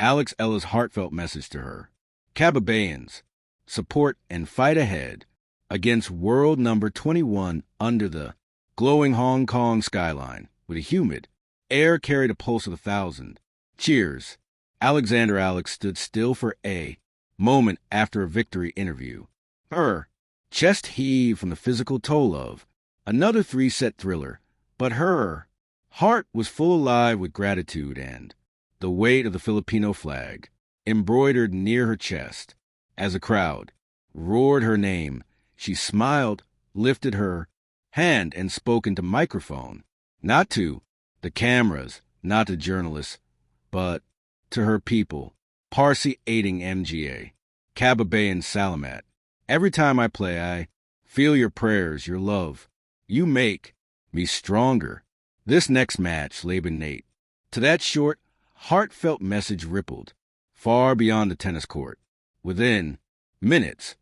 Eala's heartfelt message to her. Cababayans, support and fight ahead against world number 21 under the glowing Hong Kong skyline with a humid air carried a pulse of 1,000. Cheers. Alex stood still for a moment after a victory interview. Her chest heaved from the physical toll of another 3-set thriller, but her heart was full alive with gratitude and the weight of the Filipino flag embroidered near her chest. As a crowd roared her name, she smiled, lifted her hand, and spoke into microphone, not to the cameras, not to journalists, but to her people. Parsi aiding MGA, Cababayan Salamat. Every time I play, I feel your prayers, your love. You make me stronger. This next match, Laban Nate. To that short, heartfelt message rippled far beyond the tennis court. Within minutes,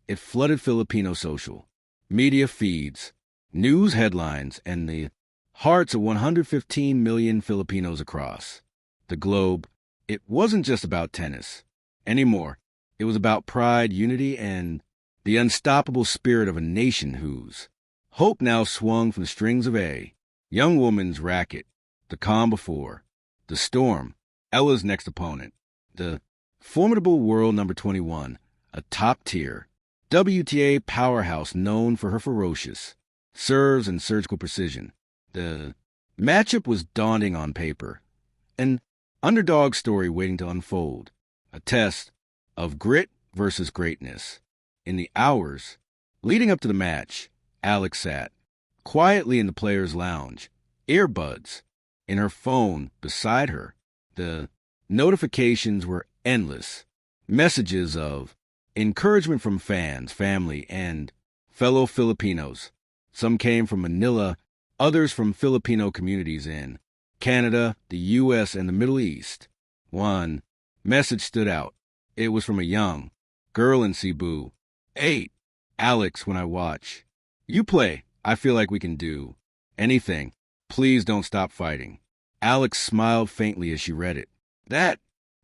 it flooded Filipino social media feeds, news headlines, and the hearts of 115 million Filipinos across the globe. It wasn't just about tennis anymore. It was about pride, unity, and the unstoppable spirit of a nation whose hope now swung from the strings of a young woman's racket. The calm before the storm. Eala's next opponent, the formidable world number 21, a top-tier WTA powerhouse known for her ferocious serves and surgical precision. The matchup was daunting on paper, an underdog story waiting to unfold, a test of grit versus greatness. In the hours leading up to the match, Alex sat quietly in the players' lounge, earbuds in her phone beside her. The notifications were endless, messages of encouragement from fans, family, and fellow Filipinos. Some came from Manila, others from Filipino communities in Canada, the U.S., and the Middle East. One message stood out. It was from a young girl in Cebu. 8. Alex, when I watch you play, I feel like we can do anything. Please don't stop fighting. Alex smiled faintly as she read it. That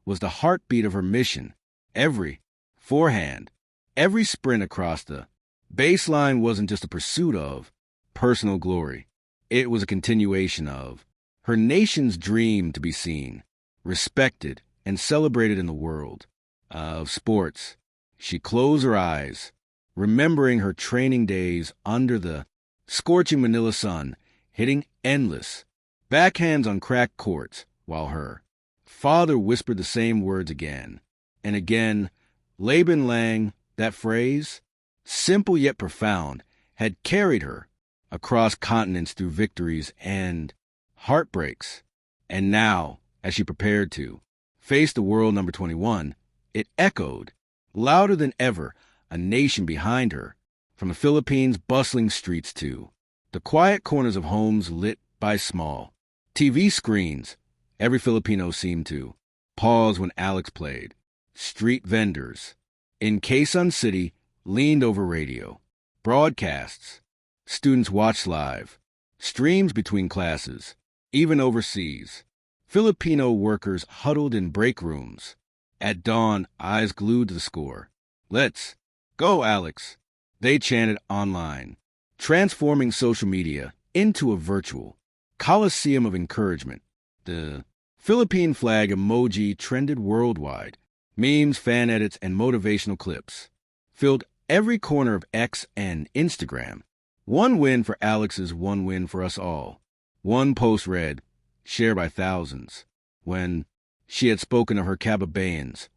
was the heartbeat of her mission. Every forehand, every sprint across the baseline wasn't just a pursuit of personal glory. It was a continuation of her nation's dream to be seen, respected, and celebrated in the world of sports. She closed her eyes, remembering her training days under the scorching Manila sun, hitting endless backhands on cracked courts, while her father whispered the same words again and again. Laban Lang, that phrase, simple yet profound, had carried her across continents through victories and heartbreaks. And now, as she prepared to face the world number 21, it echoed louder than ever, a nation behind her, from the Philippines' bustling streets to the quiet corners of homes lit by small TV screens. Every Filipino seemed to pause when Alex played. Street vendors in Quezon City leaned over radio broadcasts. Students watched live streams between classes, even overseas. Filipino workers huddled in break rooms. At dawn, eyes glued to the score. Let's go, Alex, they chanted online, transforming social media into a virtual coliseum of encouragement. The Philippine flag emoji trended worldwide. Memes, fan edits, and motivational clips filled every corner of X and Instagram. One win for Alex is one win for us all. One post read, shared by thousands, when she had spoken of her Cababayans,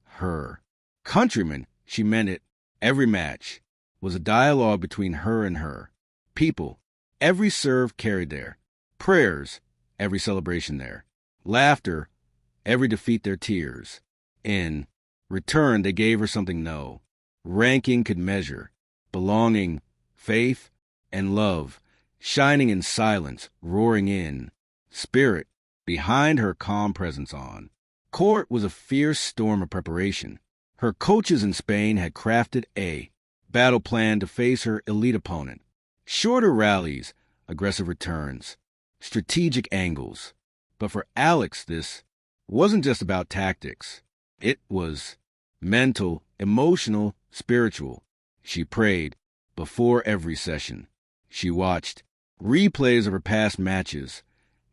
her countrymen. She meant it. Every match was a dialogue between her and her people. Every serve carried their prayers, every celebration their laughter, every defeat their tears. In return, they gave her something no ranking could measure: belonging, faith, and love, shining in silence, roaring in spirit. Behind her calm presence on court was a fierce storm of preparation. Her coaches in Spain had crafted a battle plan to face her elite opponent. Shorter rallies, aggressive returns, strategic angles. But for Alex, this wasn't just about tactics. It was mental, emotional, spiritual. She prayed before every session. She watched replays of her past matches,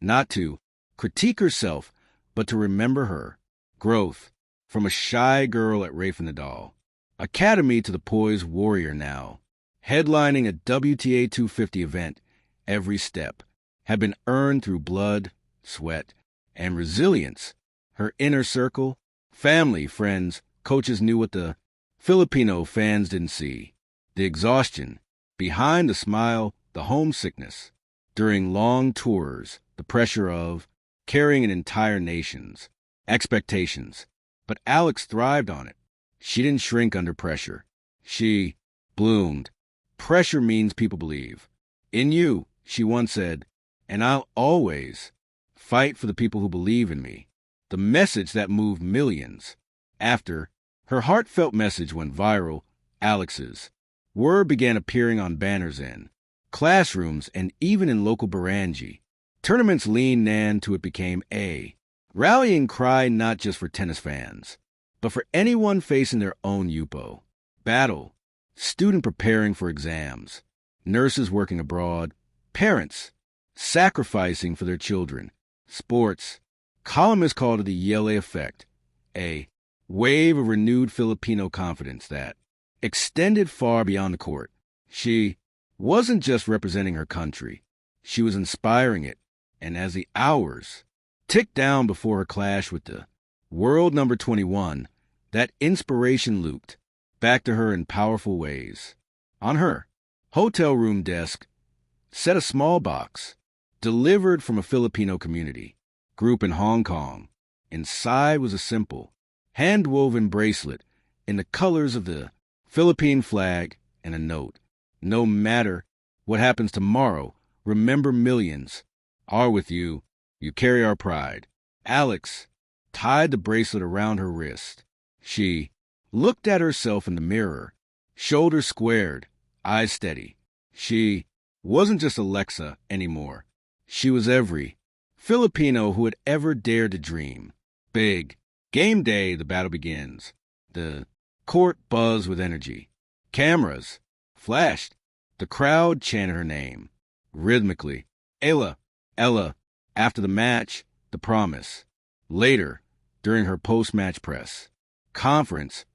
not to critique herself, but to remember her growth from a shy girl at Rafe Nadal Academy to the poised warrior now, headlining a WTA 250 event. Every step had been earned through blood, sweat, and resilience. Her inner circle, family, friends, coaches knew what the Filipino fans didn't see. The exhaustion, behind the smile, the homesickness. During long tours, the pressure of carrying an entire nation's expectations. But Alex thrived on it. She didn't shrink under pressure. She bloomed. Pressure means people believe. In you, she once said, and I'll always fight for the people who believe in me. The message that moved millions. After her heartfelt message went viral, Alex's word began appearing on banners in classrooms and even in local barangay. Tournaments leaned Nan to it became a rallying cry not just for tennis fans, but for anyone facing their own UPO battle, student preparing for exams, nurses working abroad, parents sacrificing for their children, sports. Columnists called it the Eala effect, a wave of renewed Filipino confidence that extended far beyond the court. She wasn't just representing her country, she was inspiring it, and as the hours ticked down before her clash with the world number 21, that inspiration looped back to her in powerful ways. On her hotel room desk sat a small box, delivered from a Filipino community group in Hong Kong. Inside was a simple, hand-woven bracelet in the colors of the Philippine flag and a note. No matter what happens tomorrow, remember millions are with you. You carry our pride. Alex tied the bracelet around her wrist. She looked at herself in the mirror, shoulders squared, eyes steady. She wasn't just Alexa anymore. She was every Filipino who had ever dared to dream. Big. Game day, the battle begins. The court buzzed with energy. Cameras flashed. The crowd chanted her name, rhythmically. Eala, Eala. After the match, the promise. Later, during her post-match press conference,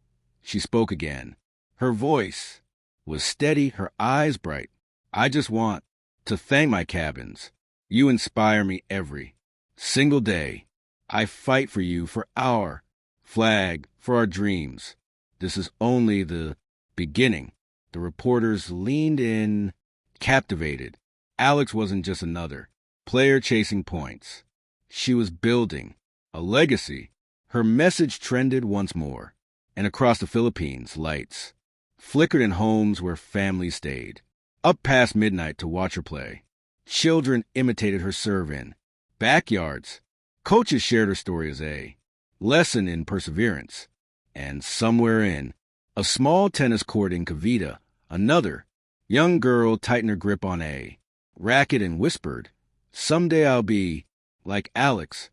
she spoke again. Her voice was steady, her eyes bright. I just want to thank my cabins. You inspire me every single day. I fight for you, for our flag, for our dreams. This is only the beginning. The reporters leaned in, captivated. Alex wasn't just another player chasing points. She was building a legacy. Her message trended once more, and across the Philippines, lights flickered in homes where families stayed up past midnight to watch her play. Children imitated her serve in backyards. Coaches shared her story as a lesson in perseverance. And somewhere in a small tennis court in Cavite, another young girl tightened her grip on a racket and whispered, someday I'll be like Alex.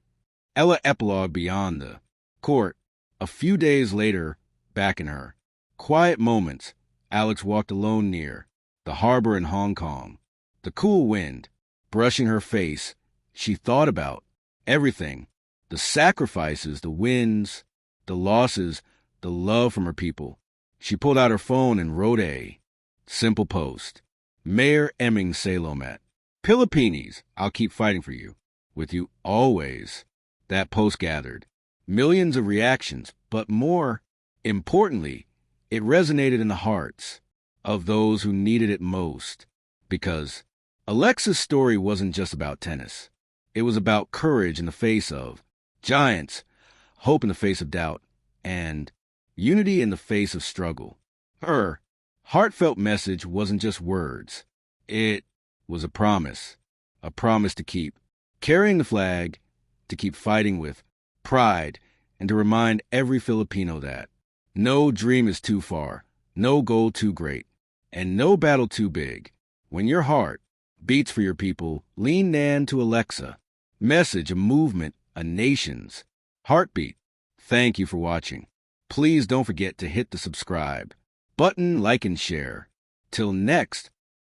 Eala epilogue beyond the court. A few days later, back in her quiet moments, Alex walked alone near the harbor in Hong Kong. The cool wind brushing her face, she thought about everything. The sacrifices, the wins, the losses, the love from her people. She pulled out her phone and wrote a simple post. Mayor Eming Salomat. Pilipinis, I'll keep fighting for you. With you always. That post gathered millions of reactions, but more importantly, it resonated in the hearts of those who needed it most. Because Alexa's story wasn't just about tennis. It was about courage in the face of giants, hope in the face of doubt, and unity in the face of struggle. Her heartfelt message wasn't just words. It was a promise to keep carrying the flag, to keep fighting with pride, and to remind every Filipino that no dream is too far, no goal too great, and no battle too big. When your heart beats for your people, lean Nan to Alexa. Message, a movement, a nation's Heartbeat, thank you for watching. Please don't forget to hit the subscribe button, like, and share. Till next,